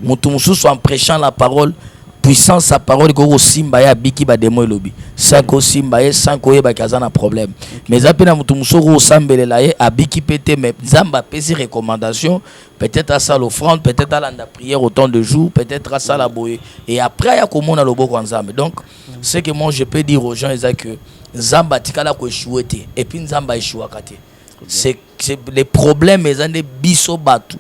Mutumsusu en prêchant la parole, puissance sa parole que simba ya biki ba demo lobi. Ça ko simba ye sans ko ye ba kazana problème. Mais apena mutumsusu ko sambelela ye abiki pété mais zamba pesi recommandation, peut-être à ça l'offrande, peut-être à la prière autant de jours, peut-être à ça la boye. Et après ya comment na lobo kwa nzambe. Donc ce que moi je peux dire aux gens c'est que zamba tikala ko échouer et puis nzamba échoua kate. C'est les problèmes les ande biso batu.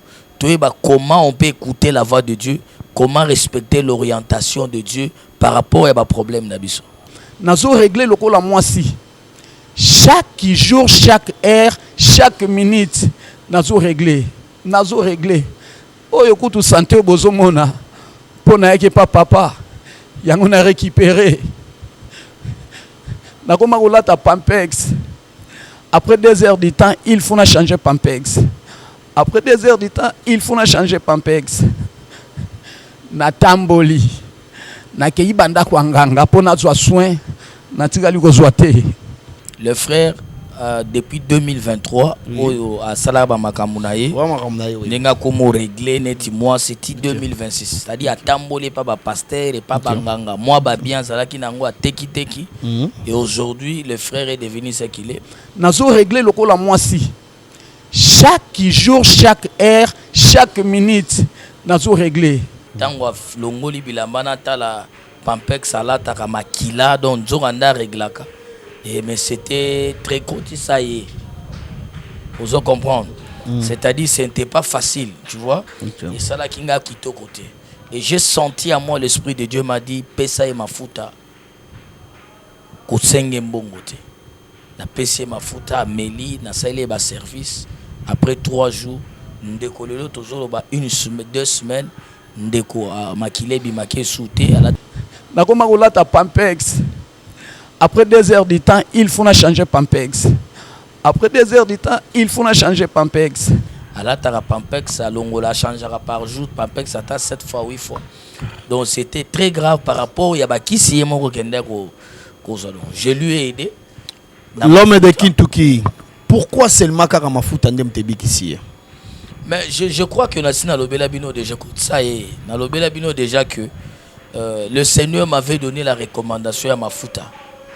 Comment on peut écouter la voix de Dieu, comment respecter l'orientation de Dieu par rapport à un problème d'abisso. Nous avons réglé le coup la moisi. Chaque jour, chaque heure, chaque minute, nous avons réglé. Nous avons réglé. Oh, écoute, santé au bozomona. Pour n'aller pas papa. Yang on a récupéré. Nous avons la Pampex. Après 2 heures du temps, il faut changer Pampex. Après 2 heures du temps, il faut changer Pampex. Na tamboli. Na keyi banda kwa nganga po na zwa soin na tigali ko zwa te. Le frère depuis 2023 à Salaba Makamunaye. Nenga komo régler neti moi c'était 2026. C'est-à-dire à tamboli pas ba pasteur et pas banganga. Moi ba bien zalaki nango a teki teki. Et aujourd'hui le frère est devenu ce qu'il est. Nazo régler le la moi si. Chaque jour, chaque heure, chaque minute, nous avons réglé. Tango longoli bilambana tala Pampex salata kama kila donc zoranda réglaka. Et mais c'était très court ça y est. Vous en comprendre. C'est-à-dire ce n'était pas facile, tu vois. Et ça là kinga quitté côté. Et j'ai senti à moi l'esprit de Dieu m'a dit pesa et mafuta. Kosenge mbongote. Na pesa mafuta meli na sale ba service. Après 3 jours, nous décollons toujours 1 semaine, 2 semaines, nous décollons makile bimake souté à la. Nakoma kolata Pampex. Après 2 heures du temps, il faut changer Pampex. Après 2 heures du temps, il faut changer Pampex. À la tara Pampex, à l'ongola changera par jour, Pampex à 7 fois, 8 fois. Donc c'était très grave par rapport à qui si est mon je lui ai aidé. L'homme de Kintuki. Pourquoi seulement Karamafout Andem Tebik ici? Mais je crois que Nassina Lobelabino déjà, ça y est, dans Lobelabino déjà que le Seigneur m'avait donné la recommandation à Mafuta.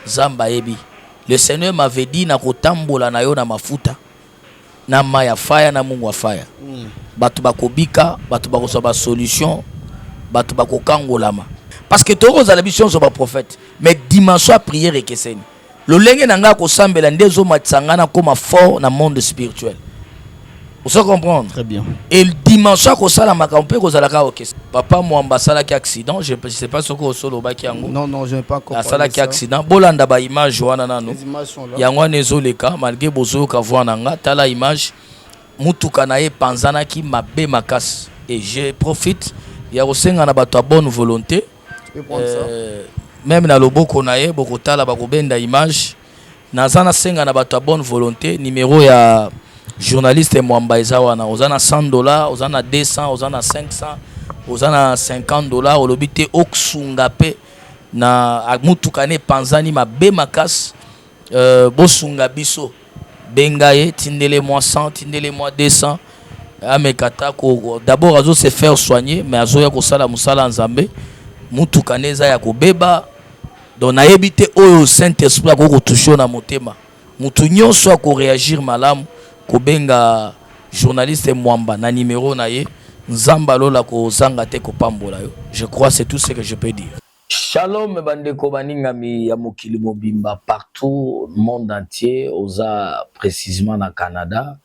Zamba Ebi. Le Seigneur m'avait dit na kotambola na yo na mafuta. Na maya fire na mungu wa fire. Batu bakobika, batu bakosoba solution, batu bakokangolama. Parce que toro za la mission sont pas prophètes, mais dimanche à prière et keseni. Le lenge nanga ko sambela ndezo matsangana comme fort dans le monde spirituel. Vous savez comprendre? Très bien. Et le dimanche ko sala makampe ko zalaka orchestre. Papa mo ambassadeur qui accident, je sais pas ce que solo baki yango. Non, je n'ai pas compris. La sala qui accident, bolanda ba image wana nano. Les images sont là. Yango nezoleka malgré bozo ka voir nanga tala image mutuka na ye panzana ki mabe makas. Et je profite ya kosenga na bato bonne volonté. Tu peux prendre ça. Même dans le boko nae bokotala bakobenda image nazana senga na bato bonne volonté numéro ya journaliste Mwamba Ezawana ozana $100 ozana 200 ozana 500 ozana $50 olobité oksunga pe na mutukane panzani mabe makas bosunga biso bengaye tindele moi 100 tindele moi 200 amekata ko d'abord azo se faire soigner mais azo ya ko sala musala nzambe mutukane za ya kobeba. Donc na ebité au Saint-Esprit a ko toucher na motema. Mutu nyonso a ko réagir malamu ko benga journaliste Mwamba na numéro na ye nzamba lola ko zanga te ko pambola yo. Je crois c'est tout ce que je peux dire. Shalom bandeko baningami ya mokili mobimba partout monde entier oza précisément na Canada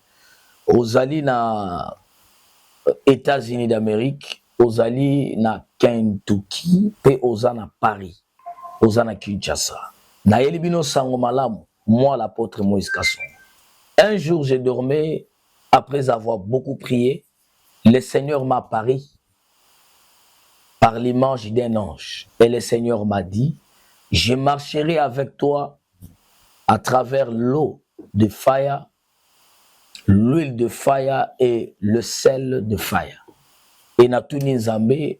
ozali na États-Unis d'Amérique ozali na Kentucky pe oza na Paris. Ozana Kinshasa. Na elibino sango malamu, moi l'apôtre Moïse Kasson. Un jour je dormais, après avoir beaucoup prié, le Seigneur m'a apparu par l'image d'un ange. Et le Seigneur m'a dit, je marcherai avec toi à travers l'eau de fire, l'huile de fire et le sel de fire. Et na tuni nzambe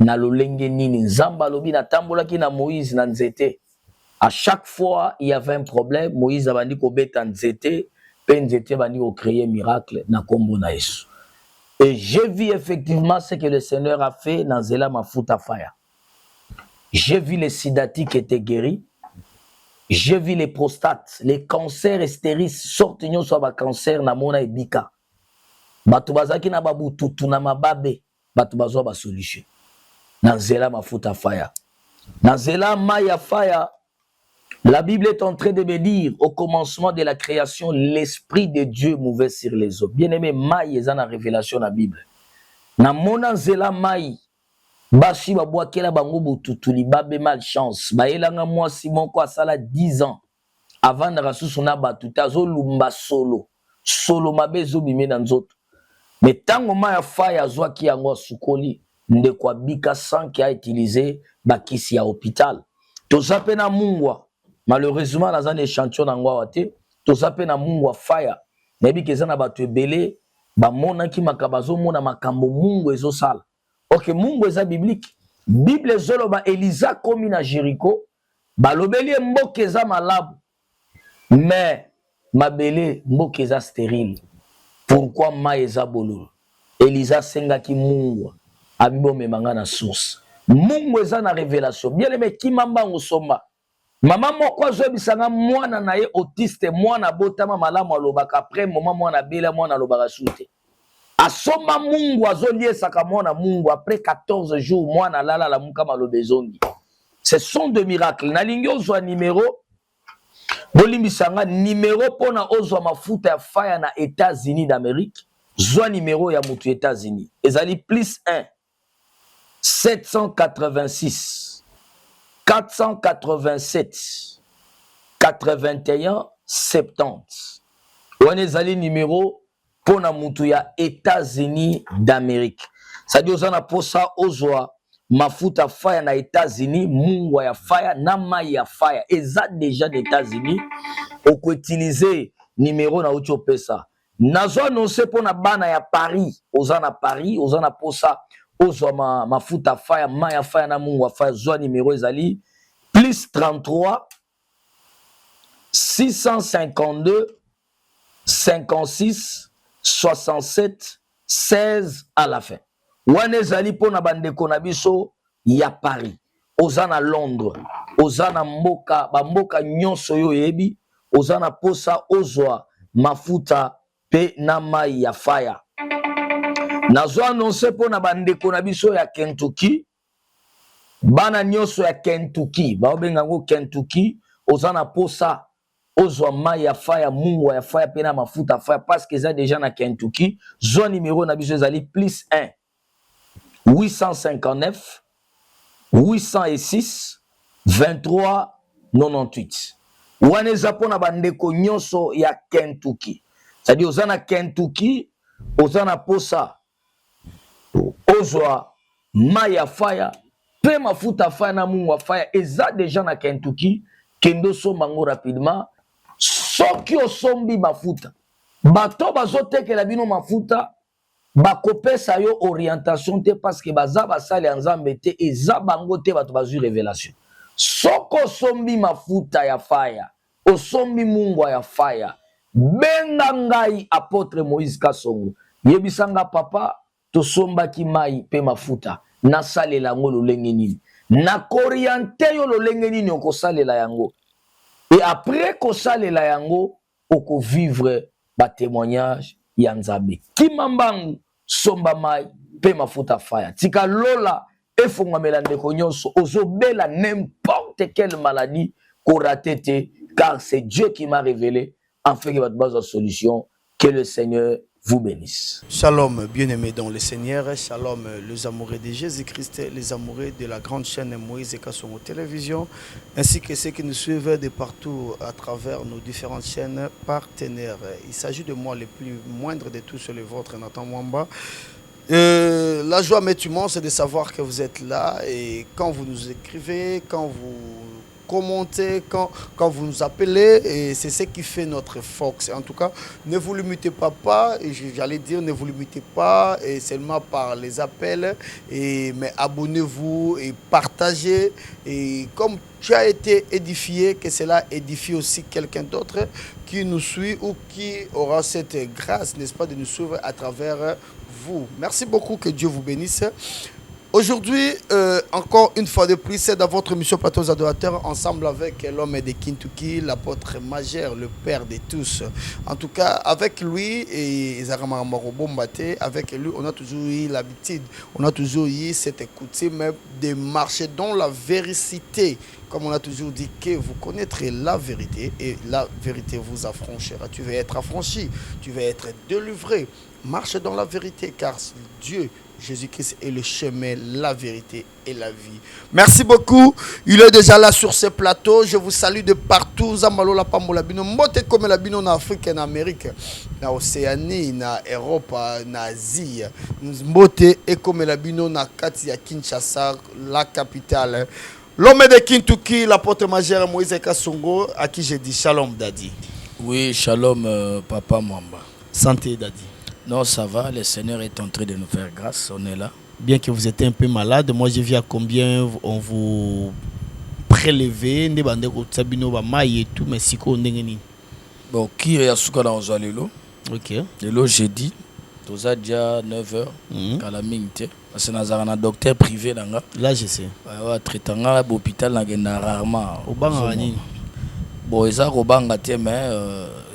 na lolenge nini nzamba lobi na tambola ki na Moïse na nzete. À chaque fois il y avait un problème, Moïse abandi ko beta nzete, pe nzete bandi ko créer miracle na kombo na Yesu. Et j'ai vu effectivement ce que le Seigneur a fait dans Zela Mafuta Fire. J'ai vu les sidati qui étaient guéris. J'ai vu les prostates, les cancers stériles sortent sur le cancer na mona ebika. Batu bazaki na babu tutu na mababe, batu bazwa ba solution. Dans Zela Mafuta Fire. Dans Zela Maya Fire, la Bible est en train de me dire, au commencement de la création, l'Esprit de Dieu mouvait sur les eaux. Bien aimé, Maï est dans la révélation de la Bible. Dans mon Zela Maï, Bashi Babouakela Bango Boutoutouli, Babé malchance, Baelanga moi Simon quoi ça là 10 ans, avant de rassousuna Batuta, Zolumba solo, solo Mabe Zobime dans autres. Mais tant que Maya Faya Zouaki Yango Soukoli, Ndekwa Bika sang qui a utilisé Bakisi à hôpital. Tout ça peine à Mungwa. Malheureusement, dans un échantillon d'Angwawate, tout ça peine à Mungwa Fire. Nebi Kezana Batu Belé, Bamona ki makabazo mona makambo Mungu ezo sal. Ok, Mungu eza biblique. Bible zolo ba Elisa komi na Jericho, balobeli mboke eza malabu. Mais mabele mboke eza stérile. Pourquoi ma eza bololo? Elisa senga ki Mungu abibo memanga na source. Mungu eza na révélation. Bien aimé kimamba ngosomba. Maman moko azobisanga mwana na ye autiste mwana botama malamu alobaka après moment mwana bela mwana alobaka sute. Asoma Mungu azoliesaka mwana Mungu après 14 jours mwana lala la muka malobezongi. Ce sont des miracles. Nalingi ozwa numéro bolimbisanga numéro pona ozwa mafuta ya fire na États-Unis d'Amérique. Zwa numéro ya mutu États-Unis. Ezali plus 1 786 487 81 70. On est allé numéro pour na mutu ya États-Unis d'Amérique. Ça dit aux posa ozwa mafuta fire na États-Unis, mungwa ya fire na mai ya fire. Eza déjà d'États-Unis. On peut utiliser numéro na ucho pesa. Nazo annoncer pour na bana ya Paris, ozana Paris, ozana posa ozwa mafuta fire, mai ya fire na mungwa fire, zwa numéro ezali plus 33 652 56 67 16 à la fin. Wane zali pona bandeko na biso ya Paris, ozana Londres, ozana mboka, bamboka nyonso yo yebi, ozana posa ozwa mafuta pe na mai ya fire. Nazo annoncer pona bandeko na biso ya Kentucky, bana nyonso ya Kentucky, baobenga ngo Kentucky, ozana posa ozwa mai ya fire, mungu ya fire pe na mafuta fire parce que ça déjà na Kentucky. Zo numéro na biso ezali plus 1 859 806 23 98. Wane zapo na bandeko nyonso ya Kentucky. C'est-à-dire ozana Kentucky, ozana posa ozwa mai ya fire pe mafuta fire na mungu wa fire eza déjà na Kentucky. Kendo so mango rapidement. Soki osombi mafuta bato bazotekela bino mafuta bakopesa yo orientation te parce que baza basali ya nzambe te eza bango te bato bazwi révélation. Soko osombi mafuta ya fire, osombi mungwa ya fire, benga ngai apôtre Moïse Kasongo yebisanga papa tosombaki mai pe mafuta nasalela yango lolenge nini nakoriente yo lolenge nini okosalela yango. Et après que ça les layango, oko vivre ba témoignage yanzabe. Kimambangu somba mai pe mafuta fire. Tika lola efonga melande konyonso ozobela n'importe quelle maladie qu'on ratete car c'est Dieu qui m'a révélé afin que votre base de solution. Que le Seigneur vous bénisse. Shalom, bien-aimés dans le Seigneur. Shalom, les amoureux de Jésus-Christ, les amoureux de la grande chaîne Moïse Kasongo Télévision, ainsi que ceux qui nous suivent de partout à travers nos différentes chaînes partenaires. Il s'agit de moi, le plus moindre de tous, le vôtre, Nathan Mwamba. La joie m'est immense de savoir que vous êtes là et quand vous nous écrivez, quand vous commentez, quand vous nous appelez, et c'est ce qui fait notre force. En tout cas, ne vous limitez pas, et j'allais dire, ne vous limitez pas et seulement par les appels, mais abonnez-vous et partagez. Et comme tu as été édifié, que cela édifie aussi quelqu'un d'autre qui nous suit ou qui aura cette grâce, n'est-ce pas, de nous suivre à travers vous. Merci beaucoup, que Dieu vous bénisse. Aujourd'hui, encore une fois de plus, c'est dans votre émission Plateau aux Adorateurs, ensemble avec l'homme de Kintuki, l'apôtre majeur, le père de tous. En tout cas, avec lui, et avec lui, on a toujours eu l'habitude, on a toujours eu cette coutume de marcher dans la vérité. Comme on a toujours dit, que vous connaîtrez la vérité et la vérité vous affranchira. Tu vas être affranchi, tu vas être délivré. Marche dans la vérité, car Dieu, Jésus-Christ est le chemin, la vérité et la vie. Merci beaucoup. Il est déjà là sur ce plateau. Je vous salue de partout. Zambalo la pambola bino. Mote comme la bino en Afrique, en Amérique, en Océanie, en Europe, en Asie. Mote et comme la bino na kati ya Kinshasa, la capitale. L'homme de Kintuki, l'apôtre majeur Moïse Kassongo, à qui j'ai dit shalom, Daddy. Oui, shalom, papa Mwamba. Santé, Daddy. Non, ça va, le Seigneur est en train de nous faire grâce, on est là. Bien que vous êtes un peu malade, moi j'ai vu à combien on vous prélevait, et tout, mais si on est bon, qui est à Soukana Ozalelo? Ok. Lelo jeudi, tout a déjà 9h, à la minute. Parce que nous avons un docteur privé là. Là, je sais. Ouais, traitant à l'hôpital, nous avons rarement. Bon, ils ont mais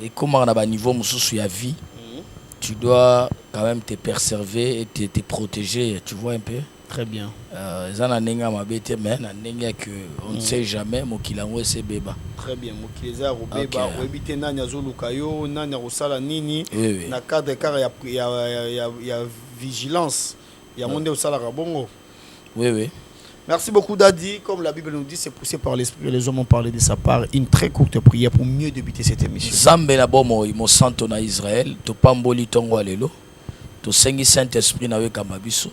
et comme on a un niveau de vie, tu dois quand même te préserver et te protéger, tu vois un peu. Très bien. Ils ont un mais on ne sait jamais, mais qu'il a un bébé. Très bien. Mokileza robeba, obité nanya zolukayo, nanya rosala nini. Na cadre car il y a vigilance. Il y a monde au sala rabongo. Oui, oui. Merci beaucoup, Daddy. Comme la Bible nous dit, c'est poussé par l'Esprit. Les hommes ont parlé de sa part. Une très courte prière pour mieux débuter cette émission. Zambe na bomo mo santo na Israël, to pamboli tongo alelo, to sengi Saint-Esprit na weka mabiso.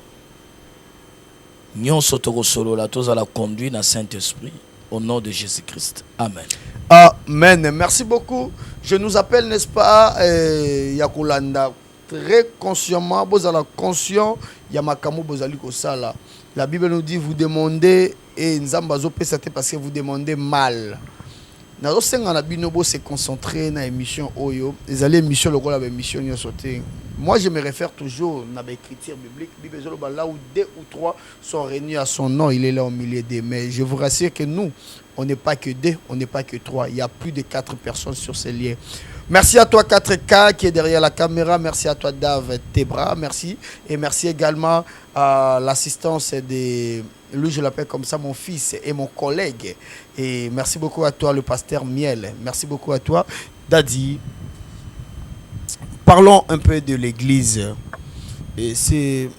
Nyonso toko solo la toza la conduit na Saint-Esprit au nom de Jésus-Christ. Amen. Amen. Merci beaucoup. Je nous appelle, n'est-ce pas, Yakulanda, très consciemment, bozala conscient, Yamakamu bozali kosala. La Bible nous dit, vous demandez, et Nzambazo pesate parce que vous demandez mal. Nazo senga na binobo se concentrer na émission Oyo. Les allées émission le rôle avec émission n'y sauté. Moi je me réfère toujours à l'écriture biblique. Bible là où 2 ou 3 sont réunis à son nom, il est là au milieu d'eux. Mais je vous rassure que nous, on n'est pas que 2, on n'est pas que 3. Il y a plus de 4 personnes sur ces liens. Merci à toi 4K qui est derrière la caméra. Merci à toi Dave Tebra. Merci. Et merci également à l'assistance de... Lui, je l'appelle comme ça, mon fils et mon collègue. Et merci beaucoup à toi, le pasteur Miel. Merci beaucoup à toi, Daddy. Parlons un peu de l'église. Et c'est...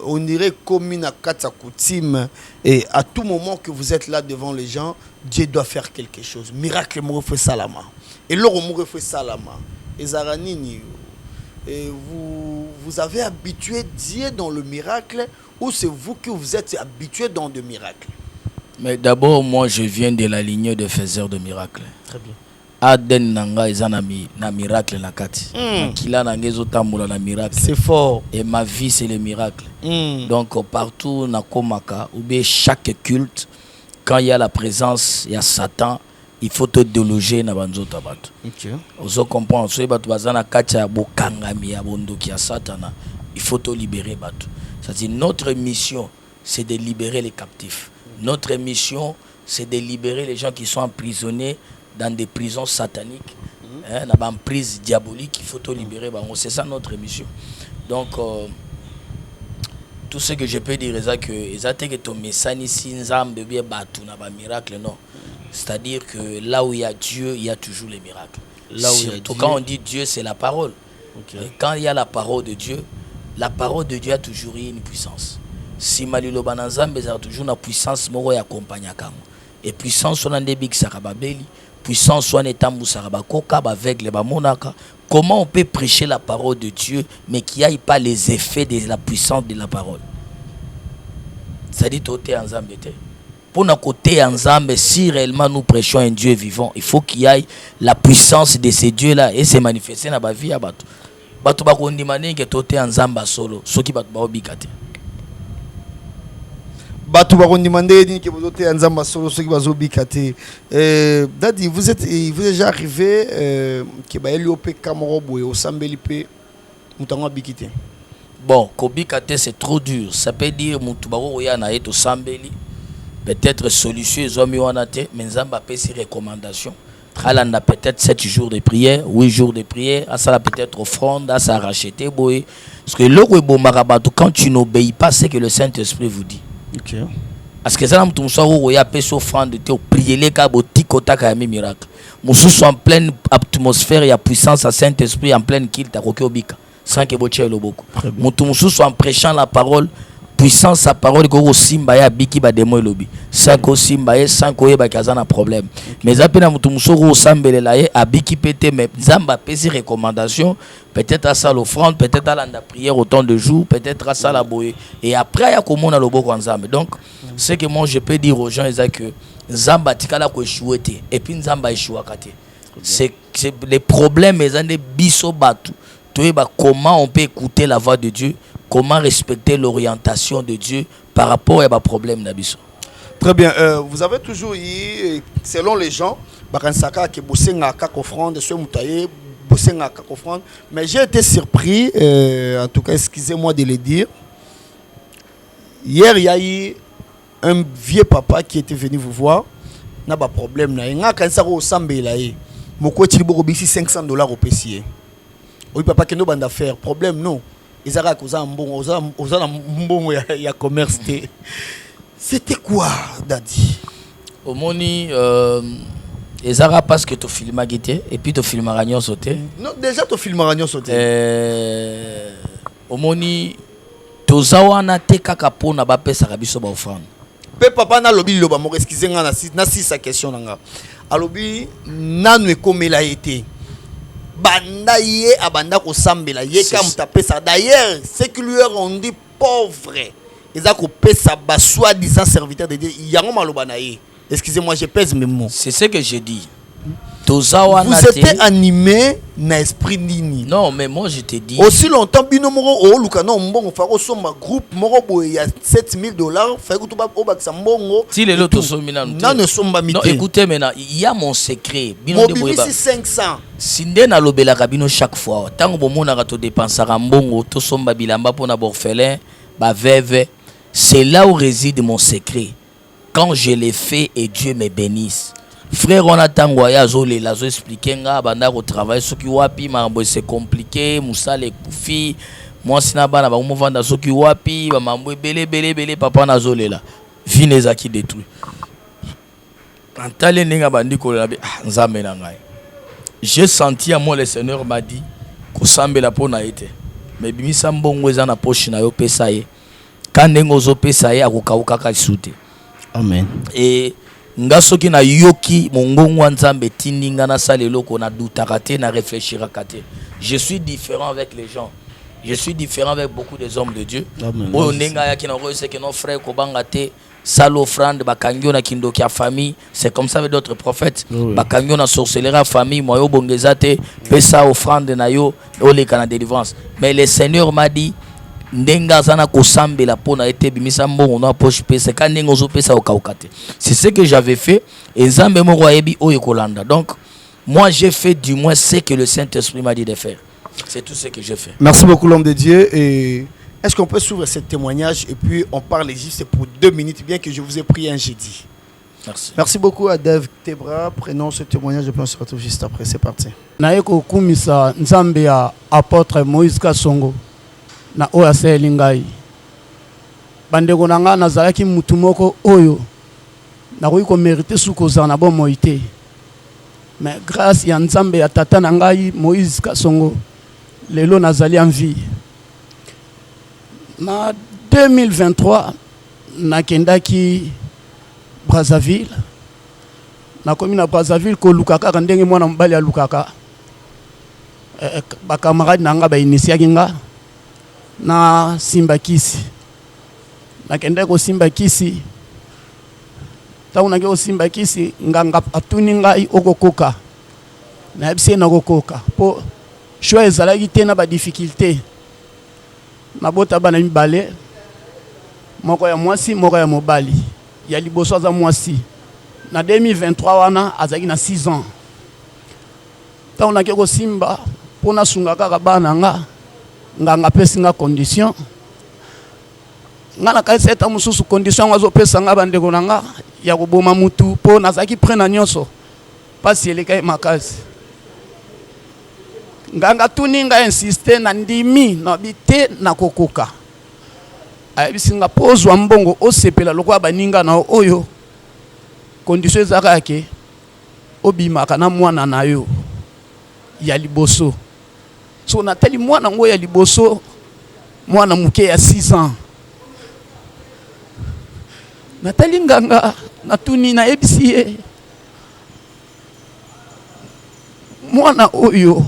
On dirait comme une coutume. Et à tout moment que vous êtes là devant les gens, Dieu doit faire quelque chose. Miracle, moi, fait salama. Et l'or, moi, fait salama. Et Zaranini, vous avez habitué Dieu dans le miracle ou c'est vous que vous êtes habitué dans le miracle? Mais d'abord, moi, je viens de la lignée de faiseurs de miracles. Très bien. Aden nanga izanami na miracle na kati. Kila nangezo tambola na miracle. C'est fort. Et ma vie c'est le miracle. Donc partout na komaka ou bien chaque culte quand il y a la présence, il y a Satan, il faut te déloger na banzota bato. OK. Ozo comprendre so bato bazana kati ya bokangami ya bondoki ya Satana, il faut te libérer bato. C'est-à-dire notre mission c'est de libérer les captifs. Notre mission c'est de libérer les gens qui sont emprisonnés dans des prisons sataniques, dans des prises diaboliques, il faut tout libérer. C'est ça notre mission. Donc, tout ce que je peux dire, c'est que ton message ici, miracle, non. C'est-à-dire que là où il y a Dieu, il y a toujours les miracles. Là où surtout quand on dit Dieu, c'est la parole. Okay. Quand il y a la parole de Dieu a toujours eu une puissance. Si Malilo Bananzambe a toujours une puissance, moro ya accompagna kamo. Et puissance on a des big sarababeli. Puissance soit netambu sarabakoka avec les bamonaka. Comment on peut prêcher la parole de Dieu mais qu'il n'y ait pas les effets de la puissance de la parole? Ça dit tout est en zambete. pour notre côté ensemble, si réellement nous prêchons un Dieu vivant, il faut qu'il y ait la puissance de ces dieux-là et se manifester dans la vie à Bato. Bato bakondi mané que toté ensemble solo, ce qui bato baobikate. Bato bakondi mané que toté ensemble solo, ce qui baobikate. Dadi, vous êtes déjà arrivé que baeliopé Kamorobo et au Sambelipe, mutango bikite. Bon, kobikate c'est trop dur. Ça peut dire mutubaro ya na eto Sambeli. Peut-être solution ils ont mis en tête, mais Nzamba fait ses recommandations. Elle a peut-être 7 jours de prière, 8 jours de prière, ça a peut-être offrande, ça a racheté. Parce que le quand tu n'obéis pas, c'est que le Saint-Esprit vous dit. Ok. Parce que ça, tu as fait offrande, tu as prié les cas, tu as miracle. Nous sommes en pleine atmosphère, il y a puissance à Saint-Esprit, en pleine kill, tu as obika. Sans que tu aies le beaucoup. Nous sommes en prêchant la parole. Puissance sa parole ko simba ya biki ba demo lobi sako simba ye sanko ye ba kazana problème mais apena mutu musoko sambelela ye abiki pété mais nzamba pesi recommandation peut-être à ça l'offrande peut-être à la prière autant de jours peut-être à ça la boye et après ya komona loboko nzambe donc ce que moi je peux dire aux gens c'est que nzamba tikala ko échouer et puis nzamba échoua kate c'est les problèmes les ande biso batu toyeba comment on peut écouter la voix de Dieu. Comment respecter l'orientation de Dieu par rapport à un problème d'Abisso. Très bien. Vous avez toujours eu, selon les gens, mais j'ai été surpris, en tout cas, excusez-moi de le dire. Hier, il y a eu un vieux papa qui était venu vous voir. Il n'a pas de problème. Il y a $500 au PCA. Oui, papa, qui n'a pas d'affaires. Problème, non. Ils ont un commerce. C'était quoi, Daddy? Au moni, ils ont parce que tu filmes à guetter et puis tu filmes à Ragnon sauter. Non, déjà tu filmes à Ragnon sauter. Au moni, tu as te kakapo na bape sarabiso ba offrande. Pe papa na lobi loba mo excusez nga na si sa question nga. Alobi nanu ekomela été. Banda ye abanda ko sambela ye kam tapesa d'ailleurs ce qui lui ont rendu pauvre ils a coupé sa soi-disant serviteur de Dieu yango maloba na ye excusez-moi je pèse mes mots c'est ce que j'ai dit vous étiez animé na esprit nini non mais moi je te dis aussi longtemps bino moko o luka no mbongo fa ko somba groupe moko boye ya $7,000 fa ko to ba obakisa mbongo si les autres sont mina non somba mité non écoutez maintenant il y a mon secret bino de boye 500 sinde na lobela kabino chaque fois tango bomona ka to dépensera mbongo to somba bilamba pona borphelin ba veuve c'est là où réside mon secret quand je l'ai fait et Dieu me bénisse. Frère, on a tango ya zole la zo expliquer nga banda ko travailler soki wapi mambo c'est compliqué musa les kufi moi sina bana ba mo vanda soki wapi ba mambo belé papa na zole la vine ezaki détruit antale ninga bandi ko la nzambe na ngai j'ai senti à moi le Seigneur m'a dit ko sambela pona été mais bimisa mbongo eza na poche na yo pesa ye kandengo zo pesa ye akukauka ka sute amen et nga soki na yoki mongongo nzambe tindinga na salelo ko na doutakate na réfléchira kate je suis différent avec les gens je suis différent avec beaucoup des hommes de Dieu o nenga ya kina ko que nos frères ko bangate salo offrande bakangyo na kindoki ya famille c'est comme ça avec d'autres prophètes bakangyo na sorcellerie famille moyo bongezate pesa offrande na yo ole kana délivrance mais le Seigneur m'a dit ndenga zana ko sambela pona été bimisa mbongo na poche pesa ka ndengo zo pesa okaukate c'est ce que j'avais fait et nzambe mo royebi o ekolanda donc moi j'ai fait du moins ce que le Saint-Esprit m'a dit de faire c'est tout ce que j'ai fait. Merci beaucoup l'homme de Dieu et est-ce qu'on peut s'ouvrir ce témoignage et puis on parle juste pour 2 minutes bien que je vous ai pris un jeudi. Merci beaucoup à Dave Tebra. Prenons ce témoignage et puis on se retrouve juste après. C'est parti. Naeko kumisa nzambe ya apôtre Moïse Kasongo na oyo asali ngai bandeko na nga nazalaki mutu moko oyo nakoki komérite suki kozala na bomoi te mais grâce ya nzambe ya tata na ngai Moïse Kasongo lelo nazali en vie na 2023 nakendaki Brazzaville nakomi na Brazzaville koluka kaka ndenge mwana mobali alukaka bakamarade na nga bainitiaki nga na simba kisi nakende ko simba kisi ta unaki osimba kisi nganga atuni ngai okokoka na bise na kokoka po choix ezalaki te na ba difficulté na bota bana mibale moko ya mwasi moko ya mobali ya liboso aza mwasi na 2023 wana azaki na 6 ans ta unaki kosimba pona sunga kaka bana nganga pesi nga condition nga na kaisa eta mususu condition wazo pesa nga bandeko na nga ya koboma mutu po nazaki prena nyonso pasi eleka makasi nganga tuni nga insiste na ndimi na bite na kokoka ayebisinga pozwa mbongo osepela lokwa baninga na oyo condition ezaka yake obimaka na mwana na yo ya liboso so natali mwana ngo ya liboso mwana muke ya 6 ans natali nganga natuni na ebisi ye mwana oyo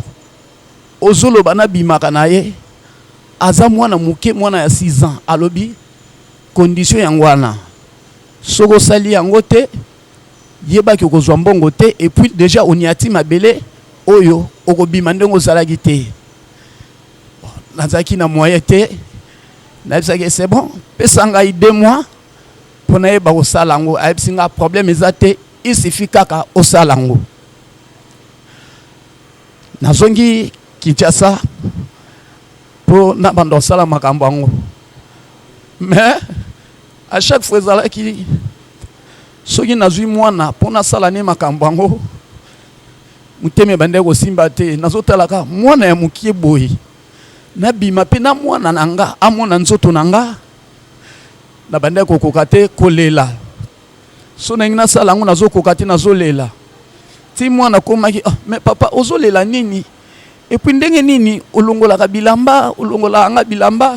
ozoloba na bimaka na ye aza mwana muke mwana ya 6 ans alobi condition yango wana soko sali yango te yebaki okozwa mbongo te et puis déjà oniati mabele oyo okobima ndenge ozalaki te nazaki na moyen te nayebisaki c'est bon pesa ngai 2 mois pona yeba kosala yango ayebisinga problème eza te il suffit kaka osala yango nazongi Kinshasa po na bando sala makambo yango mais à chaque fois ezalaki soki nazwi mwana pona sala ne makambo yango muteme bande kosimba te nazotalaka mwana ya mukie boye na bima pe na mwana nanga amona nzoto nanga na bande kokoka te kolela so na ngina sala yango nazokoka te nazolela ti mwana komaki mais papa ozolela nini et puis ndenge nini olongolaka bilamba olongola nga bilamba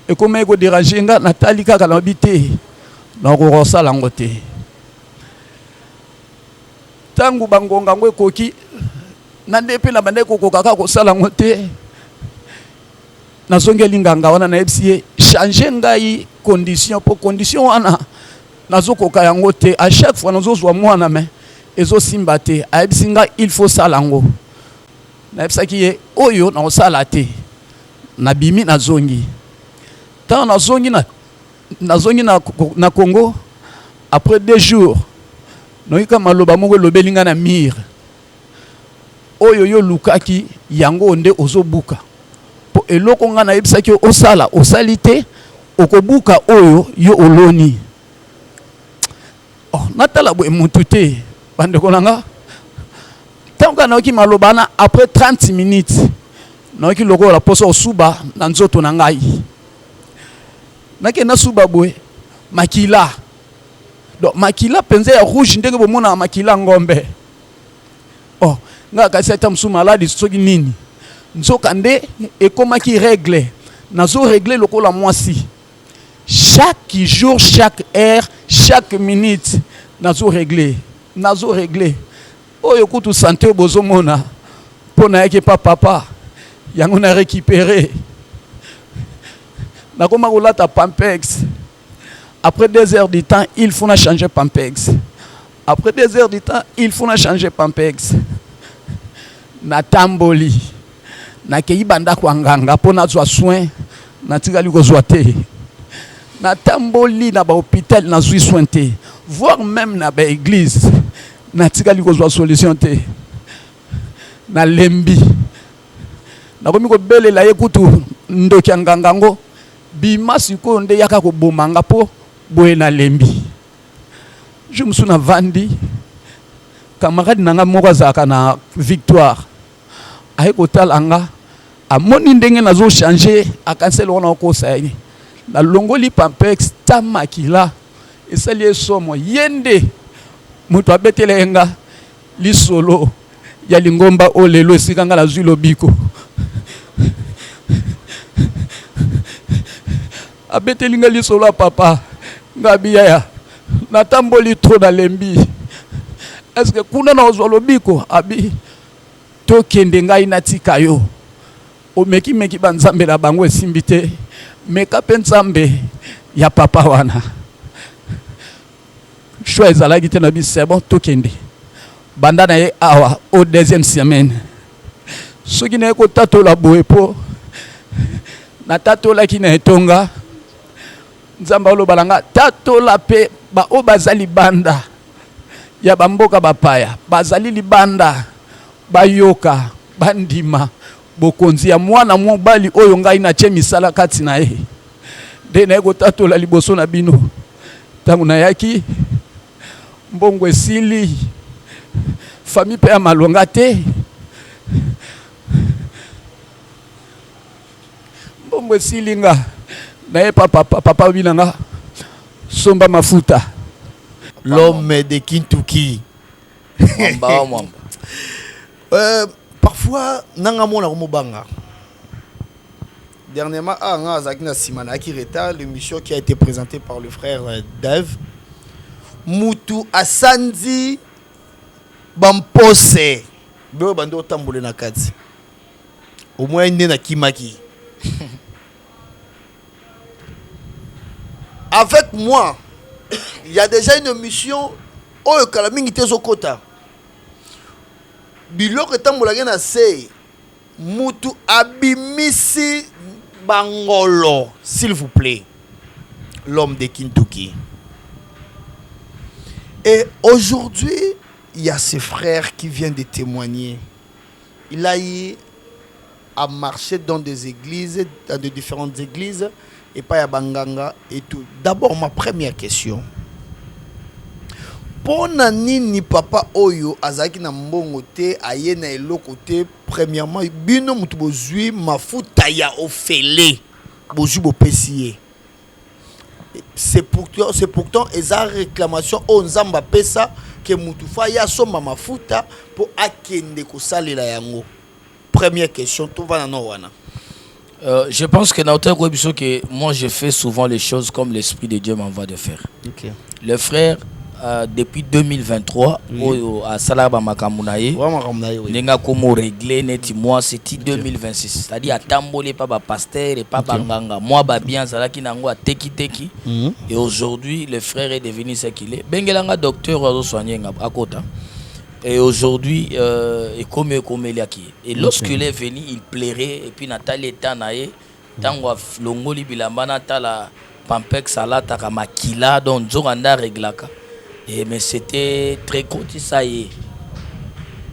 et comme eko déranger nga natali kaka na bité na ko sala ngo te tangu bangonga ngo ekoki na ndepe na bande kokoka ka ko sala ngo te nazongeli nganga wana na ebisi changer ngai condition pour condition wana nazokoka yango te à chaque fois nazozwa mwana mais ezo simba te ayebisi nga il faut sala ngo na ebisaki ye oyo na osala te na bimi na zongi tant na zongi na Congo après 2 jours noika maloba moko lobelinga na mire oyo yo lukaki yango nde ozobuka po eloko nga na ebisaki osala osalite okobuka oyo yo oloni natala bo mutu te bandeko nanga tanka na oki malobana après 30 minutes na oki lokola poso osuba na nzoto na ngai nake na suba boy makila donc makila penze ya rouge ndenge bomona makila ngombe nga kasi ata msu maladi soki nini nzoka nde ekomaki règle nazo régler lokola mwasi chaque jour chaque heure chaque minute nazo régler oyo kutu santé bozomona pona yake papa yango na récupérer na koma kolata Pampex après 2 heures du temps il faut na changer Pampex après 2 heures du temps il faut na changer Pampex na tamboli na kei banda kwa nganga pona zwa soin na tikali kozwa te na tamboli na ba hôpital na zwi soin te voire même na ba église na tikali kozwa solution te na lembi na komi ko belela ye kutu ndoki nganga ngo bima siko nde yaka ko bomanga po boye na lembi je me suis na vandi camarade nanga moko azaka na Victoire aye kotala nga amoni ndenge nazo changer akansel wana ko sayi na longoli Pampex tamakila esali somo yende mutu abetele nga lisolo ya lingomba olelo esikanga la zwi lobiko abeteli nga lisolo papa ngabi ya natamboli trop na lembi est-ce que kuna na ozwa lobiko abi to kende ngai natika yo omeki banzambe na bango esimbi te meka pe nzambe ya papa wana choix ezalaki te na biso c'est bon tokende banda na ye awa au deuxième semaine soki na ye kotatola boye po na tatolaki na etonga nzambe aloba na nga tatola mpe baoyo baza libanda ya bamboka bapaya bazali libanda bayoka bandima bokonzi ya mwana mobali oyo ngai natie misala kati na ye nde na ye kotatola liboso na bino ntango nayaki mbongo esili famille mpe ya malonga te mbongo esili nga naye papa bina nga somba mafuta l'homme de Kintuki. Parfois nanga mona ko mobanga. Dernièrement nga zakina simana qui retard l'émission qui a été présentée par le frère Dave Mutu Asandi Bampose bo bando tambole na kati au moins inde na kimaki. Avec moi il y a déjà une mission oyo kala mingi tezo kota biloko tambola na se mutu abimisi bangolo s'il vous plaît l'homme de Kintuki. Et aujourd'hui il y a ce frère qui vient de témoigner. Il a eu à marcher dans des églises, dans de différentes églises et pas à Banganga et tout. D'abord ma première question. Pona nini papa oyo azaki na mbongo te aye na eloko te premièrement bino mutu bozui mafuta ya ofele bozui bopesiye. C'est pourtant eza réclamation o nzamba pesa que mutu fa ya soma mafuta pour akende ko salela yango. Première question to va na wana. Je pense que que moi je fais souvent les choses comme l'Esprit de Dieu m'envoie de faire. Okay. Le frère depuis 2023 à Salaba Makamunaye nenga komo régler neti moi c'était 2026 c'est-à-dire atambole pas ba pasteur et pas banganga moi ba bien zalaki nango ateki teki et aujourd'hui le frère est devenu ce qu'il est bengelanga docteur azo soigner à kota et aujourd'hui et comme et lorsqu'il est venu il plairait et puis natali etanaye tango longoli bilamba natala pampex salata kama kila donc nzoranda reglaka. Et mais c'était très court, ça y est.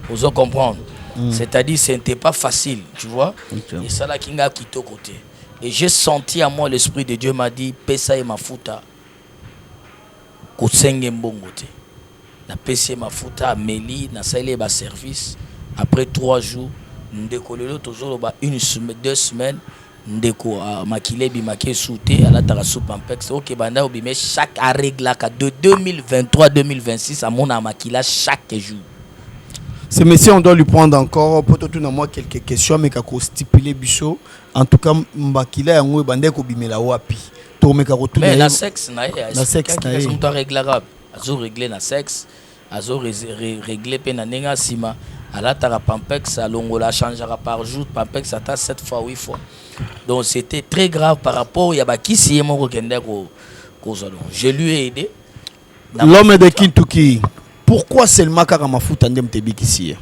Vous en comprendre. C'est-à-dire ce n'était pas facile, tu vois. Okay. Et ça là qui m'a quitté au côté. Et j'ai senti à moi l'Esprit de Dieu m'a dit pesa et ma futa. Kosenge mbongote. Na pesa ma futa Amélie na salé ba service. Après 3 jours, nous décollons toujours une semaine, 2 semaines. Ndeko makile bimake souté à la tarasu pampex OK banda obime chaque règle de 2023 2026 à mon makila chaque jour. Ce monsieur on doit lui prendre encore peut-être moi quelques questions mais kako stipuler biso en tout cas makila yango banda ko bimela wapi to meka ko mais la sexe na sexe on doit régler arabe azo régler na sexe azo régler pe na nenga sima à la tara pampex alongola changera par jour pampex ata 7 fois 8 fois. Donc c'était très grave par rapport à Bakisi et mon je lui ai aidé. L'homme de Kintuki, pourquoi seulement Karamafout andem tebikisi?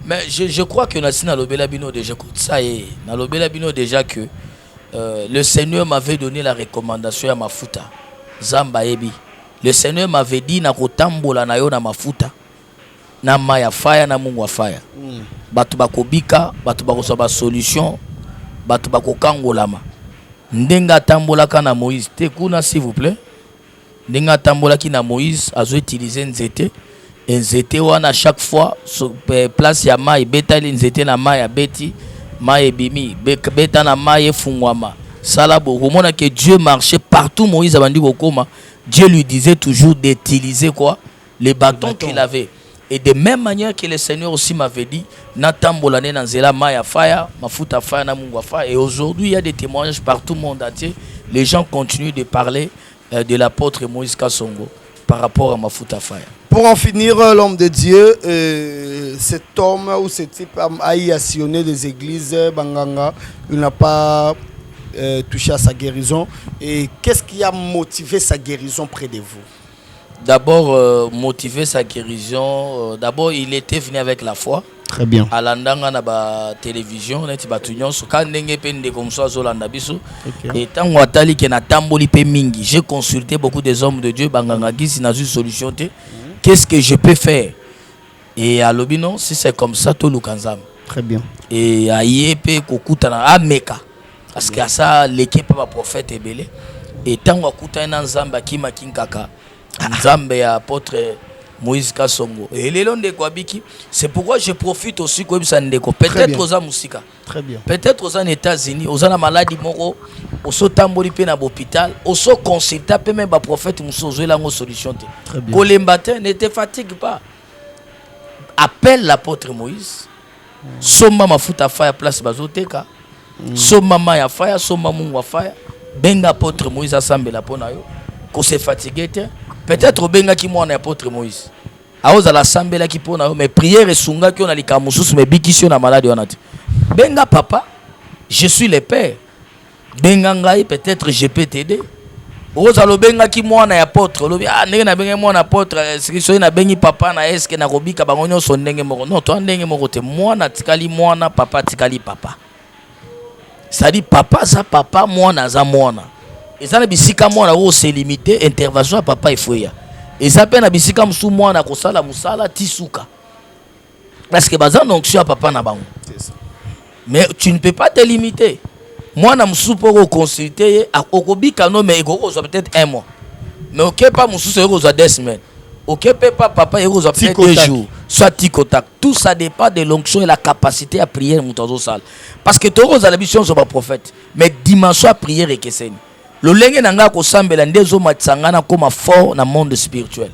Mais je crois que Nassina Lobelabino déjà ça et na Lobelabino déjà que le Seigneur m'avait donné la recommandation à Mafuta. Zamba ebi. Le Seigneur m'avait dit na kotambola na yo na mafuta. Na maya fire na mungu fire. Batu bakobika, batu bakosoba solution. Batu bakokangolama ndenga tambolaka na Moïse te kuna s'il vous plaît ndenga tambolaki na Moïse azo utiliser nzete nzete wana chaque fois place ya mai betali nzete na mai ya beti mai ebimi beta na mai efungwama sala bomona que Dieu marchait partout. Moïse abandi kokoma Dieu lui disait toujours d'utiliser quoi les bâtons qu'il avait. Et de même manière que le Seigneur aussi m'avait dit, Natambolane Nanzela Maya Fire, Mafuta Fire, Namungwa Fire. Et aujourd'hui, il y a des témoignages partout au monde entier. Les gens continuent de parler de l'apôtre Moïse Kassongo par rapport à Mafuta Fire. Pour en finir, l'homme de Dieu, cet homme ou ce type a sillonné les églises Banganga. Il n'a pas touché à sa guérison. Et qu'est-ce qui a motivé sa guérison près de vous? d'abord motiver sa guérison. D'abord, il était venu avec la foi. Très bien. À l'andanga na ba télévision, neti batunyon so quand ndenge pe ndé comme ça zo landa biso. Et tant watali ke na tamboli pe mingi, j'ai consulté beaucoup des hommes de Dieu banganga gisi na une solution te. Qu'est-ce que je peux faire? Et à l'obino, si c'est comme ça to lukanzam. Très bien. Et à yépe kokuta na ameka. Parce que ça l'équipe pas prophète ebele. Et tant wakuta na nzamba kima kinkaka. Nzambe ya apôtre Moïse Kasongo. Et les longs de Kwabiki, c'est pourquoi je profite aussi comme ça ndeko. Peut-être aux Amusika. Très bien. Peut-être aux États-Unis, aux la maladie moro, aux tamboli pe na hôpital, aux consulta pe même ba prophète musozo la solution te. Très bien. Kolembate ne te fatigue pas. Appelle l'apôtre Moïse. Soma mafuta fire place bazoteka. Soma ma ya fire, soma mungu wa fire. Benga apôtre Moïse assemble la pona yo. Ko se fatiguer te. Peut-être benga ki mwana apôtre Moïse. Aoza la sambela ki pona yo mais prière et sunga ki on a likamususu mais bikisio na malade wana te. Benga papa, je suis le père. Benga ngai peut-être je peux t'aider. Oza lo benga ki mwana apôtre, lo ah ndenge na benga mwana apôtre, so na bengi papa na eske na kobika bango nyonso ndenge moko. Non, to ndenge moko te mwana tikali mwana, papa tikali papa. Ça dit papa za papa, mwana za mwana. Et ça na bisika mwana wo c'est limité intervention à papa ifoya. Et ça pe na bisika musu mwana kosala musala tisuka. Parce que bazan donc sur papa na bango. C'est ça. Mais tu ne peux pas te limiter. Mwana musu pour consulter à okobika no mais ego peut-être un mois. Mais OK pas musu c'est ego 2 semaines. OK pas papa ego peut-être 2 jours. Soit ticotac. Tout ça dépend de l'onction et la capacité à prier mutozo sale. Parce que toro za la mission sont pas prophète, mais dimension à prière et keseni. Le lenge nanga ko sambela ndezo matsangana comme fort dans le monde spirituel.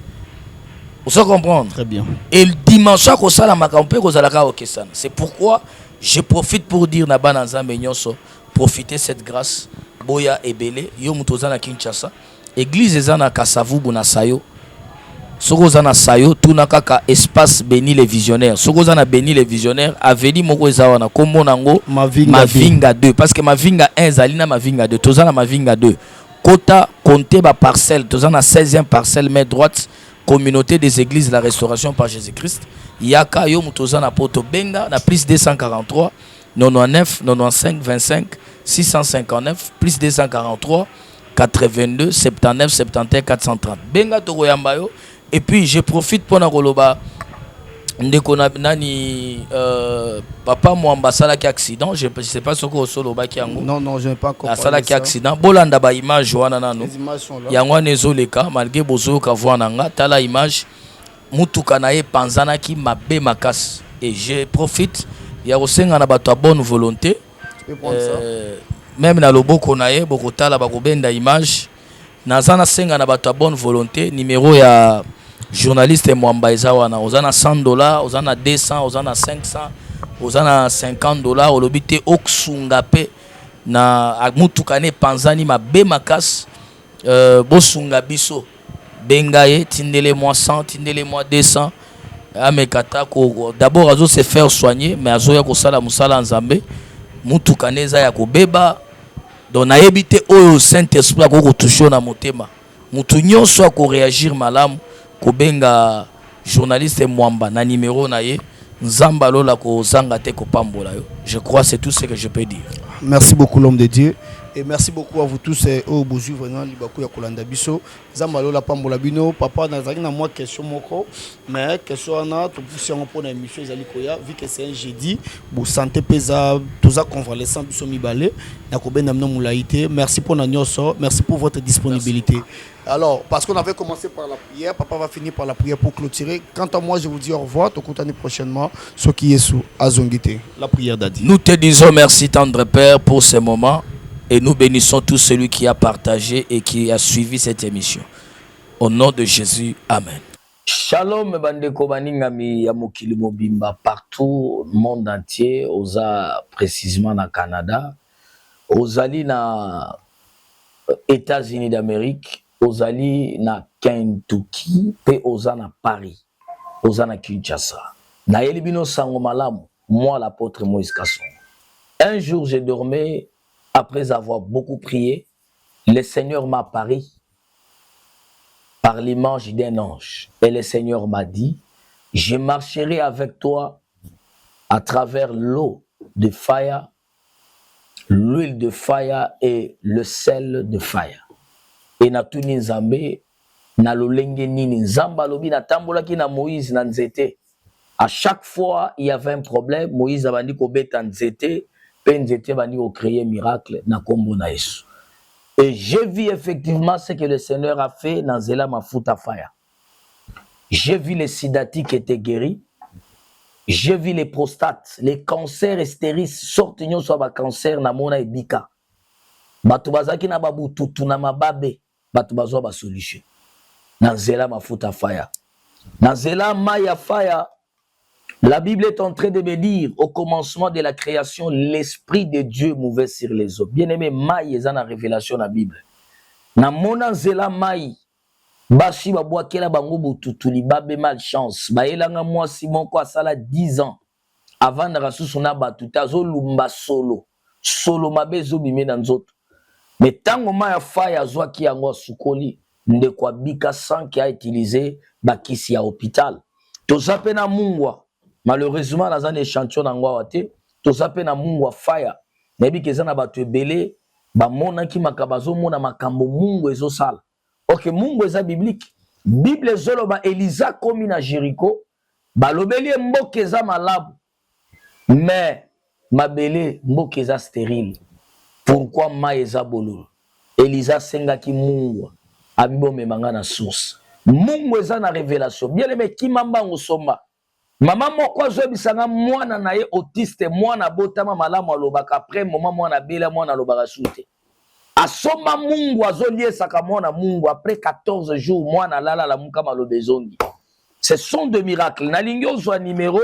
Vous savez comprendre? Très bien. Et le dimanche ko sala makampe ko zalaka okesana. C'est pourquoi je profite pour dire na bana nzambe nyonso profiter cette grâce boya ebele yo mutoza na Kinshasa église ezana Kasavubu na Sayo. Soko zana Sayo tuna kaka espace béni les visionnaires. Soko zana béni les visionnaires aveli moko ezawa na kombo nango Mavinga 2 parce que Mavinga 1 zalina Mavinga 2 tozana Mavinga 2. Kota compter ba parcelle tozana 16e parcelle main droite communauté des églises de la restauration par Jésus-Christ. Yaka yo mutozana poto benga na plus 243 99 95 25 659 plus 243 82 79 71 430 benga toko yamba yo. Et puis je profite pour na koloba ndeko na nani papa Mwamba sala ki accident, je sais pas ce que solo ba ki yango. Non, je n'ai pas encore. Sala ki accident bolanda ba image wana nano. Les images sont là. Yango nezoleka malgré bozo ka voir nanga tala image mutuka na ye panzana ki mabe makas. Et je profite ya kosenga na bato bonne volonté. Tu peux prendre ça. Même na loboko na ye boko tala ba kobenda image. Nazana senga na bato bonne volonté numéro ya journaliste Mwamba Ezawana ozana $100 ozana 200 ozana 500 ozana $50 olobite oksunga pe na mutuka ne panzani mabe makas bosunga biso benga ye tindele moi 100 tindele moi 200 amekata ko d'abord azo se faire soigner mais azo ya ko sala musala nzambe mutuka neza ya kobeba donc nayebi te oyo Saint-Esprit akoko toucher na motema mutu nyonso ako réagir malamu kobenga journaliste Mwamba na numéro na ye nzamba lola ko zanga te ko pambola yo. Je crois c'est tout ce que je peux dire. Merci beaucoup l'homme de Dieu et merci beaucoup à vous tous au bozu vraiment libaku ya kolanda biso nzamba lola pambola bino papa nazaki na moi question moko mais question na to pousser on pour na émission ezali koya vu que c'est un jeudi bo santé pesa toza convalescent biso mibale na ko benda mno mulaité merci pour na nyoso merci pour votre disponibilité. Merci. Alors, parce qu'on avait commencé par la prière, papa va finir par la prière pour clôturer. Quant à moi, je vous dis au revoir. Te contacter prochainement. Ce qui est sous Azongité. La prière d'Adi. Nous te disons merci, tendre Père, pour ce moment. Et nous bénissons tout celui qui a partagé et qui a suivi cette émission. Au nom de Jésus, Amen. Shalom, bandeko baningami ya mokili mobimba partout, monde entier, oza précisément na Canada, ozali na États-Unis d'Amérique, ozali na Kentucky, pe oza na Paris, oza na Kinshasa. Na yelibino sango malamu, moi l'apôtre Moïse Kasongo. Un jour, je dormais, après avoir beaucoup prié, le Seigneur m'a apparu par l'image d'un ange. Et le Seigneur m'a dit, je marcherai avec toi à travers l'eau de fire, l'huile de fire et le sel de fire. Et na tuni nzambe na lolenge nini nzamba lobi na tambolaki na Moïse na nzete. À chaque fois il y avait un problème, Moïse a bandi ko beta nzete, pe nzete bandi ko créer miracle na kombo na Yesu. Et j'ai vu effectivement ce que le Seigneur a fait dans Zela Mafuta Fire. J'ai vu les sidati qui étaient guéris. J'ai vu les prostates, les cancers stériles sortent sur le cancer na mona ebika. Batu bazaki na babu tutu na mababe, batu bazo ba solution. Dans Zela Mafuta Fire. Dans Zela Maya Fire, la Bible est en train de me dire, au commencement de la création, l'Esprit de Dieu mouvait sur les eaux. Bien-aimé, Maï est dans la révélation de la Bible. Na mona Zela Maï, Bashi babouakela bango bututuli babe malchance. Baelanga moi Simon kwa sala 10 ans. Avant de rasusu na batuta zo lumba solo. Solo mabezo bime na nzoto. Mais tango Maya Fire zwa ki yango sukoli, nde kwa bika sang qui a utilisé bakisi ya hôpital. Tozape na mungwa. Malheureusement, dans un échantillon d'angwawate, tout ça peut na mungwa fire. Nebi kezana batu ebele, ba mona ki makabazo mona makambo mungu ezo sala. Ok, mungu eza biblique. Bible zolo ba Elisa komi na Jericho, ba lobeli mboke eza malabu. Mais mabele mboke eza stérile. Pourquoi ma eza bololo? Elisa senga ki mungu abibo memanga na source. Mungu eza na révélation. Bien aimé ki mamba ngosomba. Maman moko azobisanga mwana na ye autiste mwana botama malamu alobaka après moment mwana bela mwana alobaka sute. Asoma mungu azoliesaka mwana mungu après 14 jours mwana lala la muka malobezongi. Ce sont des miracles. Na lingi ozwa numéro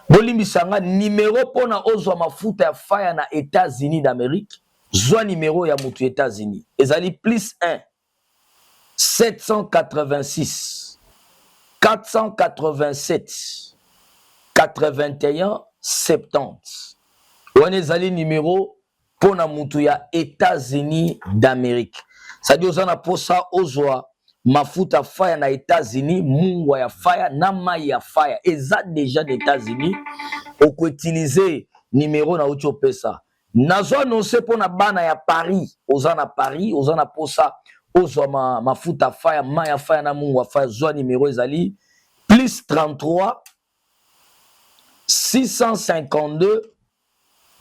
bolimbisanga numéro pona ozwa mafuta ya fire na États-Unis d'Amérique. Zwa numéro ya mutu États-Unis. Ezali plus 1 786 487 81 70. On est allé numéro pour na mutu ya États-Unis d'Amérique. Ça dit ozana posa ozwa mafuta fire na États-Unis, mungwa ya fire na mai ya fire. Eza déjà d'États-Unis. On peut utiliser numéro na ucho pesa. Nazo annoncer pour na bana ya Paris. Ozana Paris, ozana posa ozwa mafuta fire, maya fire na mungwa fire. Zwa numéro ezali plus 33 652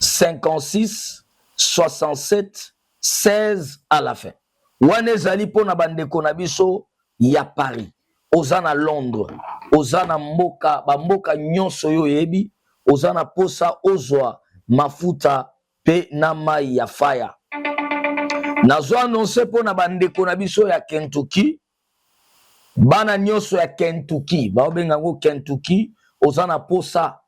56 67 16 à la fin. Wane zali pona bandeko na biso ya Paris. Ozana Londres, ozana mboka, bamboka nyonso yo yebi, ozana posa ozwa mafuta pe na mai ya fire. Nazo annoncer pona bandeko na biso ya Kentucky. Bana nyonso ya Kentucky, baobenga ngo Kentucky, ozana posa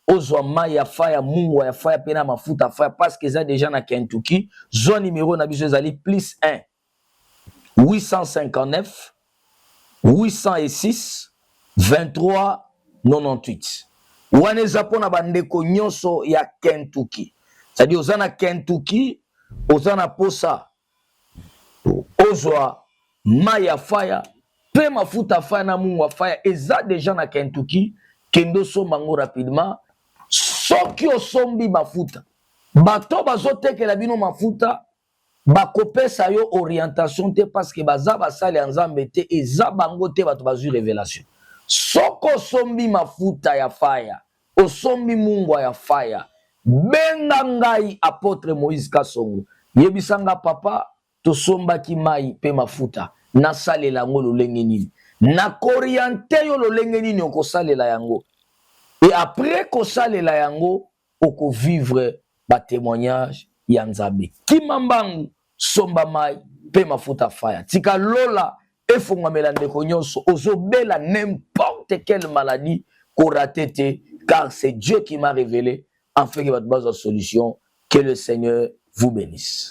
ozwa mai ya fire, mungu ya fire pe na mafuta fire parce que ça déjà na Kentucky. Zo numéro na biso ezali plus 1 859 806 23 98. Wane zapona bandeko nyonso ya Kentucky. C'est-à-dire ozana Kentucky, ozana posa ozwa mai ya fire pe mafuta fire na mungu fire. Eza déjà na Kentucky, kendo sombango rapidement. Soki osombi mafuta, bato bazotekela bino mafuta, bakopesa yo orientation te parce que baza basali ya nzambe te, eza bango te bato bazwi révélation. Soko osombi mafuta ya fire, osombi mungu ya fire, benga ngai apôtre Moïse Kasongo. Yebisanga papa, tosombaki mai pe mafuta, nasalela yango lolenge nini. Nakoriente yo lolenge nini okosalela yango. Et après kosalela yango, oko vivre ba témoignage ya nzambe. Kimambangu somba mai pe mafuta fire. Tika lola efongwamela ndeko nyonso ozobela n'importe quelle maladie koratete, car c'est Dieu qui m'a révélé en fait que votre base de solution. Que le Seigneur vous bénisse.